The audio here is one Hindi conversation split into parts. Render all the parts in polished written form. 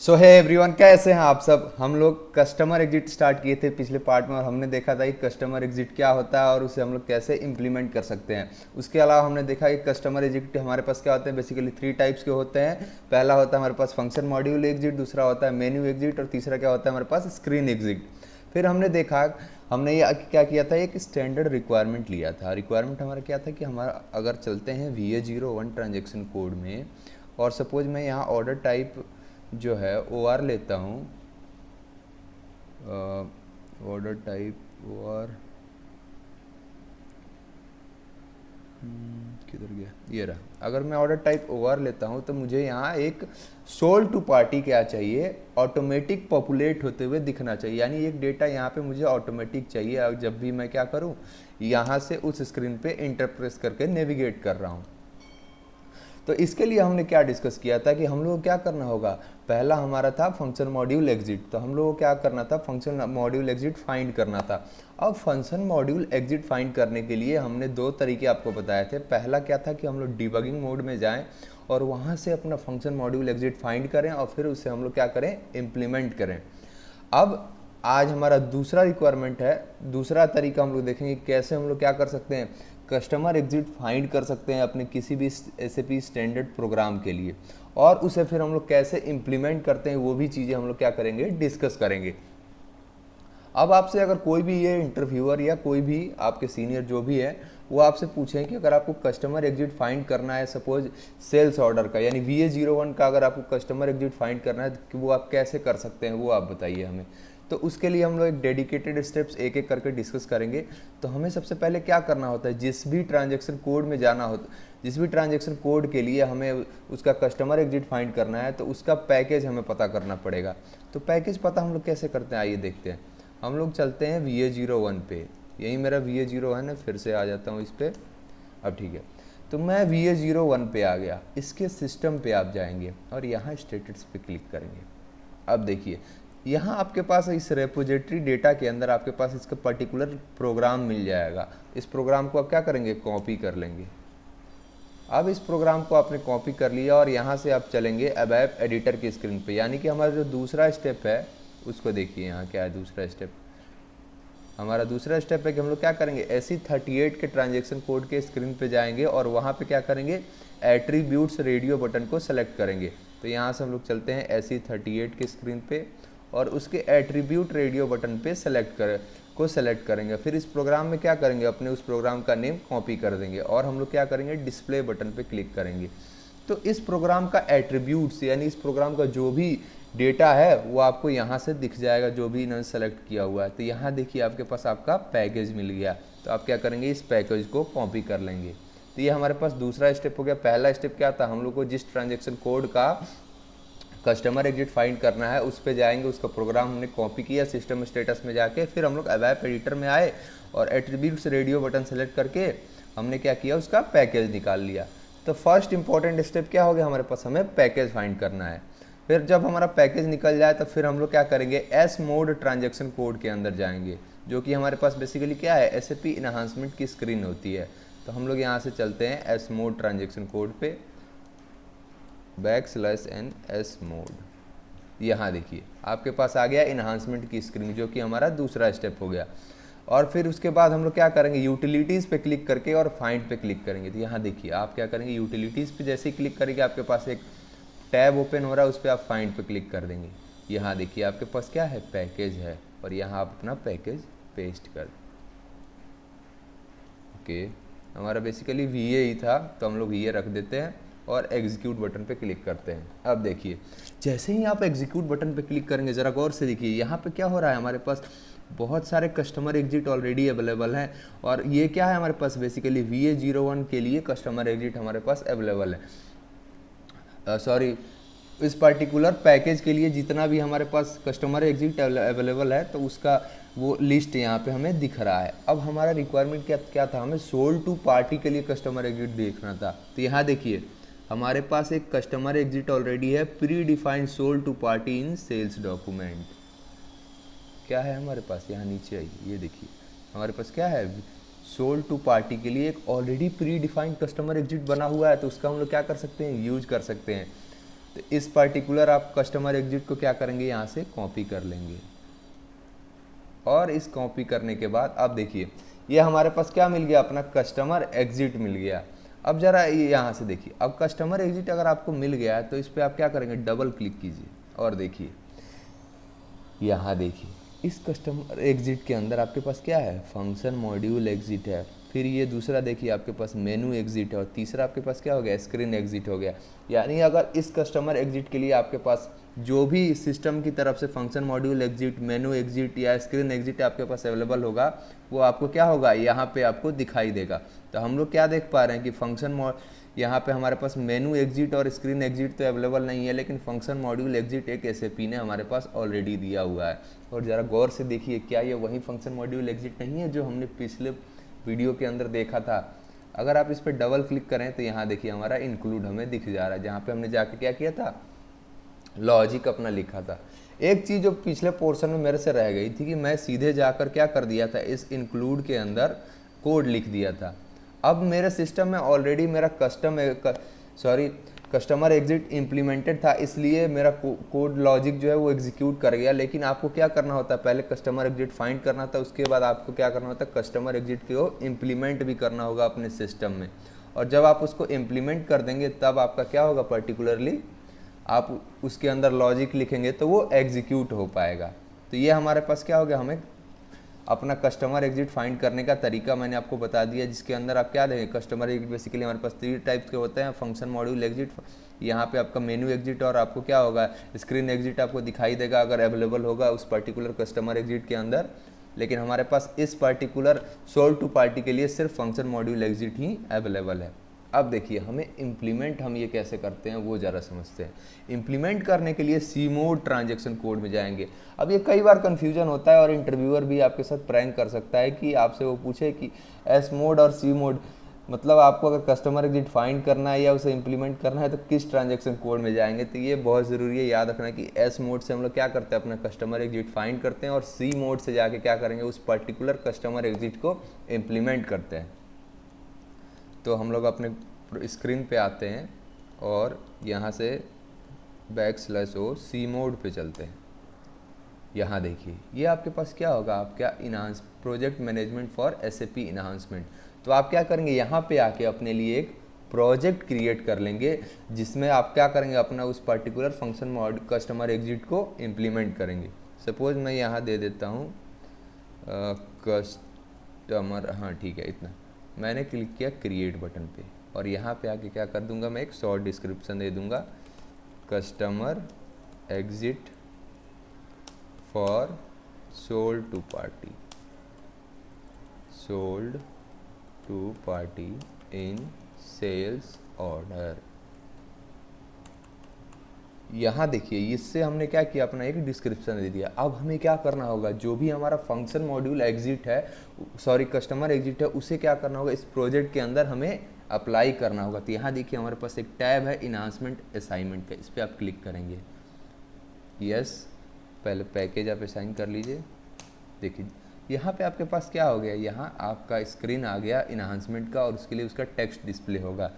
सो है एवरीवन, कैसे हैं आप सब। हम लोग कस्टमर एग्जिट स्टार्ट किए थे पिछले पार्ट में और हमने देखा था कि कस्टमर एग्जिट क्या होता है और उसे हम लोग कैसे इंप्लीमेंट कर सकते हैं। उसके अलावा हमने देखा कि कस्टमर एग्जिट हमारे पास क्या होते हैं, बेसिकली 3 टाइप्स के होते हैं। पहला होता है हमारे पास फंक्शन मॉड्यूल एग्जिट, दूसरा होता है मेन्यू एग्जिट और तीसरा क्या होता है हमारे पास स्क्रीन एग्जिट। फिर हमने देखा, हमने ये क्या किया था, एक स्टैंडर्ड रिक्वायरमेंट लिया था। रिक्वायरमेंट हमारा क्या था कि हमारा अगर चलते हैं VA01 ट्रांजेक्शन कोड में और सपोज मैं यहाँ ऑर्डर टाइप जो है OR लेता हूँ, ऑर्डर टाइप OR किधर गया, ये रहा। अगर मैं ऑर्डर टाइप OR लेता हूँ तो मुझे यहाँ एक सोल्ड टू पार्टी क्या चाहिए, ऑटोमेटिक पॉपुलेट होते हुए दिखना चाहिए। यानी एक डेटा यहाँ पे मुझे ऑटोमेटिक चाहिए और जब भी मैं क्या करूँ, यहाँ से उस स्क्रीन पे इंटरप्रेस करके नेविगेट कर रहा हूँ। तो इसके लिए हमने क्या डिस्कस किया था कि हम लोग को क्या करना होगा। पहला हमारा था फंक्शन मॉड्यूल एग्जिट, तो हम लोग को क्या करना था, फंक्शन मॉड्यूल एग्जिट फाइंड करना था। अब फंक्शन मॉड्यूल एग्जिट फाइंड करने के लिए हमने 2 तरीके आपको बताए थे। पहला क्या था कि हम लोग डिबगिंग मोड में जाएं और वहाँ से अपना फंक्शन मॉड्यूल एग्जिट फाइंड करें और फिर उसे हम लोग क्या करें, इम्प्लीमेंट करें। अब आज हमारा दूसरा रिक्वायरमेंट है, दूसरा तरीका हम लोग देखेंगे कैसे हम लोग क्या कर सकते हैं, कस्टमर एग्जिट फाइंड कर सकते हैं अपने किसी भी SAP स्टैंडर्ड प्रोग्राम के लिए, और उसे फिर हम लोग कैसे इम्प्लीमेंट करते हैं वो भी चीज़ें हम लोग क्या करेंगे, डिस्कस करेंगे। अब आपसे अगर कोई भी ये इंटरव्यूअर या कोई भी आपके सीनियर जो भी है वो आपसे पूछें कि अगर आपको कस्टमर एग्जिट फाइंड करना है, सपोज सेल्स ऑर्डर का यानी VA01 का अगर आपको कस्टमर एग्जिट फाइंड करना है तो वो आप कैसे कर सकते हैं, वो आप बताइए हमें। तो उसके लिए हम लोग एक डेडिकेटेड स्टेप्स एक एक करके डिस्कस करेंगे। तो हमें सबसे पहले क्या करना होता है, जिस भी ट्रांजेक्शन कोड में जाना होता, जिस भी ट्रांजेक्शन कोड के लिए हमें उसका कस्टमर एग्जिट फाइंड करना है तो उसका पैकेज हमें पता करना पड़ेगा। तो पैकेज पता हम लोग कैसे करते हैं, आइए देखते हैं। हम लोग चलते हैं VA01 पे, यही मेरा VA01 है, फिर से आ जाता हूँ इस पर। अब ठीक है, तो मैं VA01 पे आ गया। इसके सिस्टम पे आप जाएंगे और यहाँ स्टेटस पे क्लिक करेंगे। अब देखिए यहाँ आपके पास इस रेपोजिटरी डेटा के अंदर आपके पास इसका पर्टिकुलर प्रोग्राम मिल जाएगा। इस प्रोग्राम को आप क्या करेंगे, कॉपी कर लेंगे। अब इस प्रोग्राम को आपने कॉपी कर लिया और यहाँ से आप चलेंगे अबैप एडिटर की स्क्रीन पे। यानी कि हमारा जो दूसरा स्टेप है उसको देखिए, यहाँ क्या है दूसरा स्टेप। हमारा दूसरा स्टेप है कि हम लोग क्या करेंगे, SE38 के ट्रांजेक्शन कोड के स्क्रीन पे जाएंगे और वहाँ पे क्या करेंगे, एट्रीब्यूट्स रेडियो बटन को सेलेक्ट करेंगे। तो यहाँ से हम लोग चलते हैं SE38 के स्क्रीन पे और उसके एट्रीब्यूट रेडियो बटन पे सेलेक्ट करेंगे। फिर इस प्रोग्राम में क्या करेंगे, अपने उस प्रोग्राम का नेम कॉपी कर देंगे और हम लोग क्या करेंगे, डिस्प्ले बटन पे क्लिक करेंगे। तो इस प्रोग्राम का एट्रीब्यूट्स यानी इस प्रोग्राम का जो भी डेटा है वो आपको यहाँ से दिख जाएगा, जो भी इन्होंने सेलेक्ट किया हुआ है। तो यहाँ देखिए आपके पास आपका पैकेज मिल गया। तो आप क्या करेंगे, इस पैकेज को कॉपी कर लेंगे। तो ये हमारे पास दूसरा स्टेप हो गया। पहला स्टेप क्या था, हम लोग को जिस ट्रांजेक्शन कोड का कस्टमर एग्जिट फाइंड करना है उस पर जाएंगे, उसका प्रोग्राम हमने कॉपी किया सिस्टम स्टेटस में जाके, फिर हम लोग अबैप एडिटर में आए और एट्रीब्यूट्स रेडियो बटन सेलेक्ट करके हमने क्या किया, उसका पैकेज निकाल लिया। तो फर्स्ट इंपॉर्टेंट स्टेप क्या हो गया हमारे पास, हमें पैकेज फाइंड करना है। फिर जब हमारा पैकेज निकल जाए तो फिर हम लोग क्या करेंगे, एस मोड ट्रांजेक्शन कोड के अंदर जाएंगे, जो कि हमारे पास बेसिकली क्या है, SAP इन्हांसमेंट की स्क्रीन होती है। तो हम लोग यहाँ से चलते हैं एस मोड ट्रांजेक्शन कोड पे, \n s मोड। यहाँ देखिए आपके पास आ गया इन्हांसमेंट की स्क्रीन, जो कि हमारा दूसरा स्टेप हो गया। और फिर उसके बाद हम लोग क्या करेंगे, यूटिलिटीज़ पे क्लिक करके और फाइंड पे क्लिक करेंगे। तो यहाँ देखिए आप क्या करेंगे, यूटिलिटीज़ पे जैसे ही क्लिक करेंगे आपके पास एक टैब ओपन हो रहा है, उस पर आप फाइंड पे क्लिक कर देंगे। यहाँ देखिए आपके पास क्या है, पैकेज है, और यहाँ आप अपना पैकेज पेस्ट कर। ओके, हमारा बेसिकली VA ही था तो हम लोग VA रख देते हैं और एग्जीक्यूट बटन पे क्लिक करते हैं। अब देखिए जैसे ही आप एग्जीक्यूट बटन पे क्लिक करेंगे, ज़रा गौर से देखिए यहाँ पे क्या हो रहा है, हमारे पास बहुत सारे कस्टमर एग्जिट ऑलरेडी अवेलेबल हैं। और ये क्या है हमारे पास, बेसिकली VA01 के लिए कस्टमर एग्जिट हमारे पास अवेलेबल है। सॉरी, इस पर्टिकुलर पैकेज के लिए जितना भी हमारे पास कस्टमर एग्जिट अवेलेबल है तो उसका वो लिस्ट यहाँ पे हमें दिख रहा है। अब हमारा रिक्वायरमेंट क्या क्या था, हमें सोल्ड टू पार्टी के लिए कस्टमर एग्जिट देखना था। तो यहाँ देखिए हमारे पास एक कस्टमर एग्जिट ऑलरेडी है, predefined sold to party in sales document. क्या है हमारे पास, यहाँ नीचे आइए, ये देखिए हमारे पास क्या है, सोल्ड टू पार्टी के लिए एक already pre defined customer exit बना हुआ है। तो उसका हम लोग क्या कर सकते हैं, यूज कर सकते हैं। तो इस पर्टिकुलर आप कस्टमर एग्जिट को क्या करेंगे, यहाँ से कॉपी कर लेंगे। और इस कॉपी करने के बाद अब देखिए ये हमारे पास क्या मिल गया, अपना कस्टमर एग्जिट मिल गया। अब जरा ये यहाँ से देखिए, अब कस्टमर एग्जिट अगर आपको मिल गया है तो इस पर आप क्या करेंगे, डबल क्लिक कीजिए और देखिए यहाँ देखिए इस कस्टमर एग्जिट के अंदर आपके पास क्या है, फंक्शन मॉड्यूल एग्जिट है। फिर ये दूसरा देखिए आपके पास मेनू एग्जिट है और तीसरा आपके पास क्या हो गया, स्क्रीन एग्जिट हो गया। यानी अगर इस कस्टमर एग्जिट के लिए आपके पास जो भी सिस्टम की तरफ से फंक्शन मॉड्यूल एग्जिट, मेनू एग्जिट या स्क्रीन एग्जिट आपके पास अवेलेबल होगा, वो आपको क्या होगा, यहाँ पे आपको दिखाई देगा। तो हम लोग क्या देख पा रहे हैं कि फंक्शन यहाँ पे हमारे पास मेनू एग्जिट और स्क्रीन एग्जिट तो अवेलेबल नहीं है, लेकिन फंक्शन मॉड्यूल एग्जिट एक एसएपी ने हमारे पास ऑलरेडी दिया हुआ है। और ज़रा गौर से देखिए, क्या ये वही फंक्शन मॉड्यूल एग्जिट नहीं है जो हमने पिछले वीडियो के अंदर देखा था। अगर आप इस पर डबल क्लिक करें तो यहाँ देखिए हमारा इंक्लूड हमें दिख जा रहा है, जहाँ पे हमने जाके क्या किया था, लॉजिक अपना लिखा था। एक चीज़ जो पिछले पोर्शन में मेरे से रह गई थी कि मैं सीधे जाकर क्या कर दिया था, इस इंक्लूड के अंदर कोड लिख दिया था। अब मेरे सिस्टम में ऑलरेडी मेरा कस्टमर एग्जिट इम्प्लीमेंटेड था, इसलिए मेरा कोड लॉजिक जो है वो एग्जीक्यूट कर गया। लेकिन आपको क्या करना होता है, पहले कस्टमर एग्जिट फाइंड करना था, उसके बाद आपको क्या करना होता है, कस्टमर एग्जिट को इम्प्लीमेंट भी करना होगा अपने सिस्टम में। और जब आप उसको इम्प्लीमेंट कर देंगे तब आपका क्या होगा, पर्टिकुलरली आप उसके अंदर लॉजिक लिखेंगे तो वो एग्जीक्यूट हो पाएगा। तो ये हमारे पास क्या हो गया, हमें अपना कस्टमर एग्जिट फाइंड करने का तरीका मैंने आपको बता दिया, जिसके अंदर आप क्या देंगे, कस्टमर एग्जिट बेसिकली हमारे पास 3 टाइप्स के होते हैं, फंक्शन मॉड्यूल एग्जिट, यहाँ पे आपका मेनू एग्जिट, और आपको क्या होगा, स्क्रीन एग्जिट आपको दिखाई देगा अगर अवेलेबल होगा उस पर्टिकुलर कस्टमर एग्जिट के अंदर। लेकिन हमारे पास इस पर्टिकुलर सोल्ड टू पार्टी के लिए सिर्फ फंक्शन मॉड्यूल एग्जिट ही अवेलेबल है। अब देखिए हमें इम्प्लीमेंट हम ये कैसे करते हैं वो ज़रा समझते हैं। इम्प्लीमेंट करने के लिए सी मोड ट्रांजेक्शन कोड में जाएंगे। अब ये कई बार कन्फ्यूजन होता है और इंटरव्यूअर भी आपके साथ प्रैंक कर सकता है कि आपसे वो पूछे कि एस मोड और सी मोड, मतलब आपको अगर कस्टमर एग्जिट फाइंड करना है या उसे इम्प्लीमेंट करना है तो किस ट्रांजेक्शन कोड में जाएंगे। तो ये बहुत ज़रूरी है याद रखना कि एस मोड से हम लोग क्या करते हैं, अपना कस्टमर एग्जिट फाइंड करते हैं, और सी मोड से जाके क्या करेंगे, उस पर्टिकुलर कस्टमर एग्जिट को इम्प्लीमेंट करते हैं। तो हम लोग अपने स्क्रीन पे आते हैं और यहाँ से /o सी मोड पे चलते हैं। यहाँ देखिए ये आपके पास क्या होगा, आपका enhance project management for SAP enhancement. तो आप क्या करेंगे, यहाँ पे आके अपने लिए एक प्रोजेक्ट क्रिएट कर लेंगे, जिसमें आप क्या करेंगे, अपना उस particular function mod customer exit को इम्प्लीमेंट करेंगे। सपोज मैं यहाँ दे देता हूँ कस्टमर, हाँ ठीक है, इतना मैंने क्लिक किया क्रिएट बटन पे, और यहाँ पे आके क्या कर दूंगा, मैं एक शॉर्ट डिस्क्रिप्शन दे दूंगा, customer exit for sold to party in sales order. यहाँ देखिए इससे हमने क्या किया, अपना एक डिस्क्रिप्शन दे दिया। अब हमें क्या करना होगा, जो भी हमारा फंक्शन मॉड्यूल एग्जिट है, कस्टमर एग्जिट है, उसे क्या करना होगा, इस प्रोजेक्ट के अंदर हमें अप्लाई करना होगा। तो यहाँ देखिए हमारे पास एक टैब है इनहांसमेंट असाइनमेंट का, इस पर आप क्लिक करेंगे। यस, पहले पैकेज आप असाइन कर लीजिए। देखिए यहाँ पे आपके पास क्या हो गया, यहाँ आपका स्क्रीन आ गया इनहांसमेंट का, और उसके लिए उसका टेक्स्ट डिस्प्ले होगा।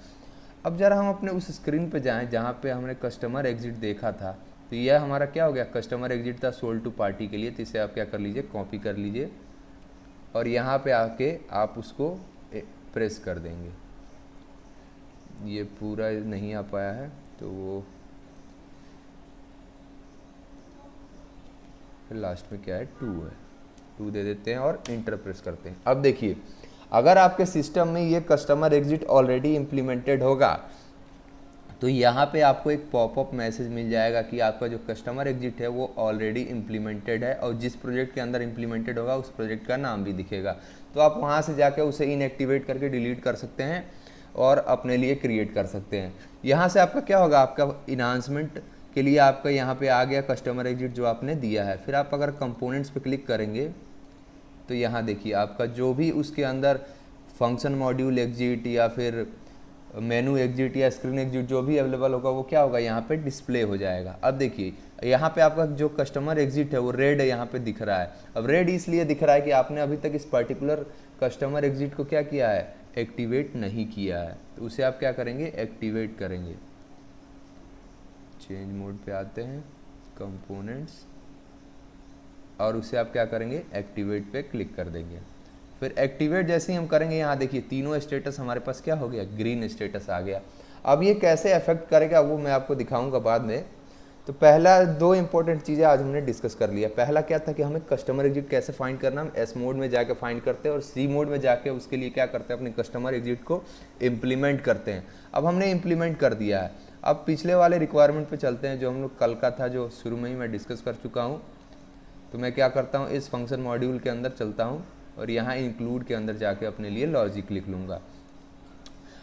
अब जरा हम अपने उस स्क्रीन पे जाएं जहाँ पे हमने कस्टमर एग्जिट देखा था। तो यह हमारा क्या हो गया, कस्टमर एग्जिट था सोल्ड टू पार्टी के लिए। तो इसे आप क्या कर लीजिए, कॉपी कर लीजिए, और यहाँ पे आके आप उसको प्रेस कर देंगे। ये पूरा नहीं आ पाया है तो वो फिर लास्ट में क्या है, 2 दे देते हैं और इंटर प्रेस करते हैं। अब देखिए अगर आपके सिस्टम में ये कस्टमर एग्जिट ऑलरेडी इम्प्लीमेंटेड होगा तो यहाँ पे आपको एक पॉपअप मैसेज मिल जाएगा कि आपका जो कस्टमर एग्जिट है वो ऑलरेडी इम्प्लीमेंटेड है, और जिस प्रोजेक्ट के अंदर इम्प्लीमेंटेड होगा उस प्रोजेक्ट का नाम भी दिखेगा। तो आप वहाँ से जाके उसे इनएक्टिवेट करके डिलीट कर सकते हैं और अपने लिए क्रिएट कर सकते हैं। यहाँ से आपका क्या होगा, आपका इनहांसमेंट के लिए आपका यहाँ पे आ गया कस्टमर एग्जिट जो आपने दिया है। फिर आप अगर कंपोनेंट्स पे क्लिक करेंगे तो यहाँ देखिए आपका जो भी उसके अंदर फंक्शन मॉड्यूल एग्जिट या फिर मेनू एग्जिट या स्क्रीन एग्जिट जो भी अवेलेबल होगा वो क्या होगा, यहाँ पे डिस्प्ले हो जाएगा। अब देखिए यहाँ पे आपका जो कस्टमर एग्जिट है वो रेड यहाँ पे दिख रहा है। अब रेड इसलिए दिख रहा है कि आपने अभी तक इस पर्टिकुलर कस्टमर एग्जिट को क्या किया है, एक्टिवेट नहीं किया है। तो उसे आप क्या करेंगे, एक्टिवेट करेंगे। चेंज मोड पे आते हैं, कंपोनेंट्स, और उसे आप क्या करेंगे, एक्टिवेट पे क्लिक कर देंगे। फिर एक्टिवेट जैसे ही हम करेंगे, यहाँ देखिए तीनों स्टेटस हमारे पास क्या हो गया, ग्रीन स्टेटस आ गया। अब ये कैसे अफेक्ट करेगा वो मैं आपको दिखाऊंगा बाद में। तो पहला दो इंपॉर्टेंट चीज़ें आज हमने डिस्कस कर लिया। पहला क्या था कि हमें कस्टमर एग्जिट कैसे फाइंड करना, हम एस मोड में जाकर फाइंड करते हैं और सी मोड में जाके उसके लिए क्या करते हैं, अपने कस्टमर एग्जिट को इम्प्लीमेंट करते हैं। अब हमने इम्प्लीमेंट कर दिया है, अब पिछले वाले रिक्वायरमेंट पे चलते हैं जो हम लोग कल का था, जो शुरू में ही मैं डिस्कस कर चुका हूँ। तो मैं क्या करता हूँ, इस फंक्शन मॉड्यूल के अंदर चलता हूँ और यहाँ इंक्लूड के अंदर जाके अपने लिए लॉजिक लिख लूँगा।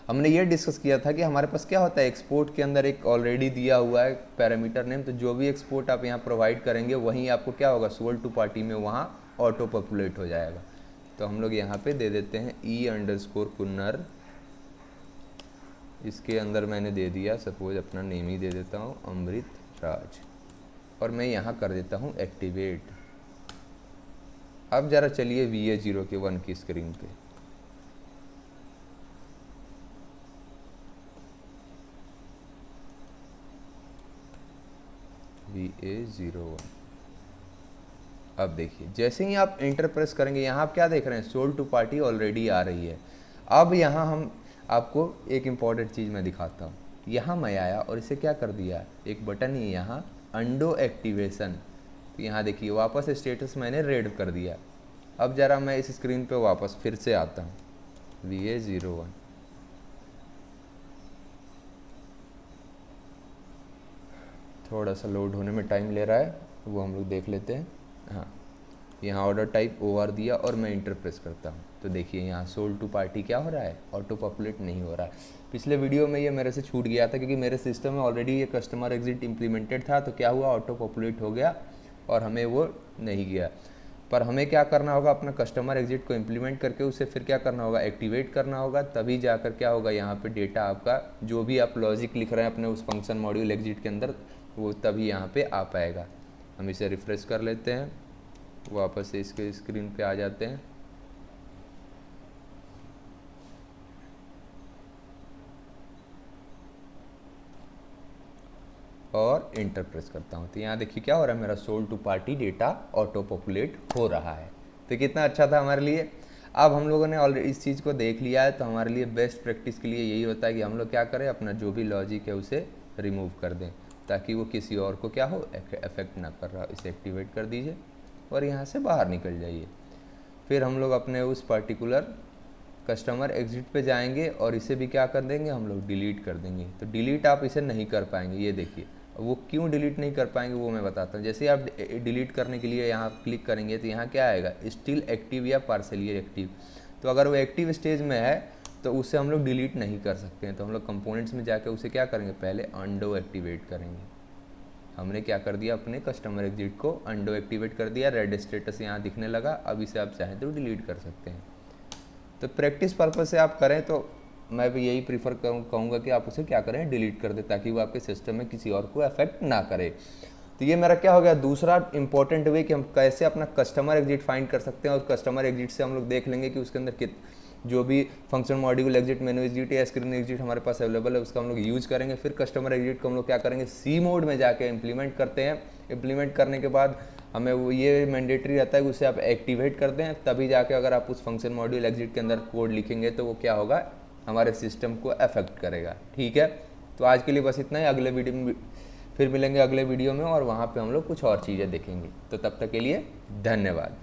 हमने ये डिस्कस किया था कि हमारे पास क्या होता है, एक्सपोर्ट के अंदर एक ऑलरेडी दिया हुआ है पैरामीटर नेम, तो जो भी एक्सपोर्ट आप यहाँ प्रोवाइड करेंगे वहीं आपको क्या होगा, सोल्ड टू पार्टी में वहाँ ऑटो पॉपुलेट हो जाएगा। तो हम लोग यहाँ पे दे देते हैं e_kunnar, इसके अंदर मैंने दे दिया, सपोज अपना नेम ही दे देता हूँ अमृत राज, और मैं यहाँ कर देता हूँ एक्टिवेट। अब ज़रा चलिए VA01 की स्क्रीन पे, VA01। अब देखिए जैसे ही आप इंटर प्रेस करेंगे, यहाँ आप क्या देख रहे हैं, सोल्ड टू पार्टी ऑलरेडी आ रही है। अब यहाँ हम आपको एक इम्पॉर्टेंट चीज़ मैं दिखाता हूँ। यहाँ मैं आया और इसे क्या कर दिया, एक बटन ही यहाँ अंडो एक्टिवेशन, तो यहाँ देखिए वापस स्टेटस मैंने रेड कर दिया। अब ज़रा मैं इस स्क्रीन पे वापस फिर से आता हूँ, VA01, थोड़ा सा लोड होने में टाइम ले रहा है, वो हम लोग देख लेते हैं। हाँ, यहाँ ऑर्डर टाइप OR दिया और मैं इंटर प्रेस करता हूँ, तो देखिए यहाँ सोल्ड टू पार्टी क्या हो रहा है, ऑटो पॉपुलेट नहीं हो रहा है। पिछले वीडियो में ये मेरे से छूट गया था क्योंकि मेरे सिस्टम में ऑलरेडी ये कस्टमर एग्जिट इम्प्लीमेंटेड था, तो क्या हुआ, ऑटो पॉपुलेट हो गया और हमें वो नहीं गया। पर हमें क्या करना होगा, अपना कस्टमर एग्जिट को इम्प्लीमेंट करके उसे फिर क्या करना होगा, एक्टिवेट करना होगा, तभी जाकर क्या होगा, यहाँ पे डेटा आपका जो भी आप लॉजिक लिख रहे हैं अपने उस फंक्शन मॉड्यूल एग्जिट के अंदर, वो तभी यहाँ पे आ पाएगा। हम इसे रिफ्रेश कर लेते हैं, वापस से इसके स्क्रीन पे आ जाते हैं, और इंटर प्रेस करता हूँ, तो यहाँ देखिए क्या हो रहा है, मेरा sold to party data auto populate हो रहा है। तो कितना अच्छा था हमारे लिए। अब हम लोगों ने ऑलरेडी इस चीज़ को देख लिया है, तो हमारे लिए बेस्ट प्रैक्टिस के लिए यही होता है कि हम लोग क्या करें, अपना जो भी लॉजिक है उसे रिमूव कर दें ताकि वो किसी और को क्या हो, इफेक्ट ना कर रहा। इसे एक्टिवेट कर दीजिए और यहाँ से बाहर निकल जाइए। फिर हम लोग अपने उस पर्टिकुलर कस्टमर एग्जिट पे जाएंगे और इसे भी क्या कर देंगे, हम लोग डिलीट कर देंगे। तो डिलीट आप इसे नहीं कर पाएंगे, ये देखिए। वो क्यों डिलीट नहीं कर पाएंगे वो मैं बताता हूँ। जैसे ही आप डिलीट करने के लिए यहाँ क्लिक करेंगे तो यहाँ क्या आएगा, स्टिल एक्टिव या पार्सली एक्टिव। तो अगर वो एक्टिव स्टेज में है तो उसे हम लोग डिलीट नहीं कर सकते हैं। तो हम लोग कंपोनेंट्स में जाकर उसे क्या करेंगे, पहले अंडो एक्टिवेट करेंगे। हमने क्या कर दिया, अपने कस्टमर एग्जिट को अंडो एक्टिवेट कर दिया, रेड स्टेटस यहाँ दिखने लगा। अब इसे आप चाहें तो डिलीट कर सकते हैं। तो प्रैक्टिस पर्पज़ से आप करें तो मैं भी यही प्रीफर कहूँगा कि आप उसे क्या करें, डिलीट कर दें ताकि वो आपके सिस्टम में किसी और को अफेक्ट ना करे। तो ये मेरा क्या हो गया, दूसरा इंपॉर्टेंट वे कि हम कैसे अपना कस्टमर एग्जिट फाइंड कर सकते हैं। और कस्टमर एग्जिट से हम लोग देख लेंगे कि उसके अंदर जो भी फंक्शन मॉड्यूल एग्जिट, मेनू एग्जिट या स्क्रीन एग्जिट हमारे पास अवेलेबल है उसका हम लोग यूज़ करेंगे। फिर कस्टमर एग्जिट को हम लोग क्या करेंगे, सी मोड में जाके इम्प्लीमेंट करते हैं। इम्प्लीमेंट करने के बाद हमें वो ये मैंडेटरी रहता है कि उसे आप एक्टिवेट कर दें, तभी जाके अगर आप उस फंक्शन मॉड्यूल एग्जिट के अंदर कोड लिखेंगे तो वो क्या होगा, हमारे सिस्टम को अफेक्ट करेगा। ठीक है, तो आज के लिए बस इतना ही। अगले वीडियो में फिर मिलेंगे अगले वीडियो में, और वहाँ पे हम लोग कुछ और चीज़ें देखेंगे। तो तब तक के लिए धन्यवाद।